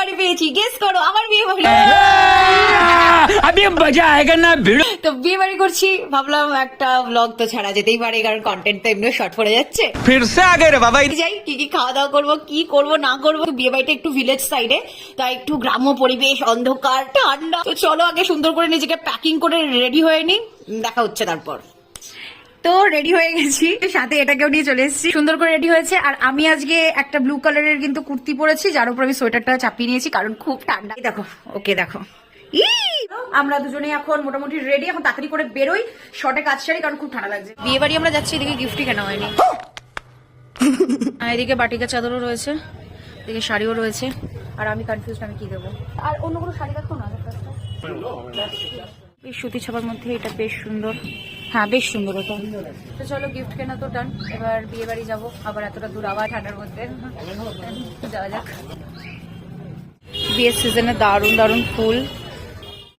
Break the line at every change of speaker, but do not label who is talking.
বাড়ি পেয়েছি, গেস করো আমার বিয়ে বাড়ি।
अभी मजा आएगा ना भिड़ो।
তো বিয়ে বাড়ি করছি, ভাবলাম একটা ব্লগ তো ছাড়া যেতেই পারে, কারণ কন্টেন্ট তো এমনিও শর্ট পড়ে যাচ্ছে।
फिर से आ गए रे बाबा।
যাই কি কি খাওয়া দাওয়া করবো, কি করব না করবো। বিয়ে বাড়িটা একটু ভিলেজ সাইডে, তাই একটু গ্রাম্য পরিবেশ, অন্ধকার, ঠান্ডা। তো চলো আগে সুন্দর করে নিজেকে প্যাকিং করে রেডি হয়ে নি, দেখা হচ্ছে তারপর। তো রেডি হয়ে গেছি, সাথে এটাকেও নিয়ে চলে এসেছি। সুন্দর করে রেডি হয়েছে। আর আমি আজকে একটা ব্লু কালারের কিন্তু কুর্তি পরেছি, যার উপর আমি সোয়েটারটা চাপিয়ে নিয়েছি, কারণ খুব ঠান্ডা। দেখো ওকে, দেখো আমরা দুজনে এখন মোটামুটি রেডি। এখন তাড়াতাড়ি করে বেরোই, শর্টে কাজ সারি, কারণ খুব ঠান্ডা লাগছে। বিয়ে বাড়ি আমরা যাচ্ছি, এদিকে গিফটই কেনা হয়নি। এদিকে বাটিকা চাদরও রয়েছে, এদিকে শাড়িও রয়েছে, আর আমি কনফিউজ আমি কি দেবো। আর অন্য কোনো শাড়ি দেখো না, এই সুতি ছাপার মধ্যে এটা বেশ সুন্দর। হ্যাঁ বেশ সুন্দর ওটা। তো চলো গিফট কেনা তো ডান, এবার বিয়ে বাড়ি যাবো। আবার এতটা দূর আবার ঠান্ডার মধ্যে যাওয়া যাক। বিয়ের সিজনে দারুণ দারুণ ফুল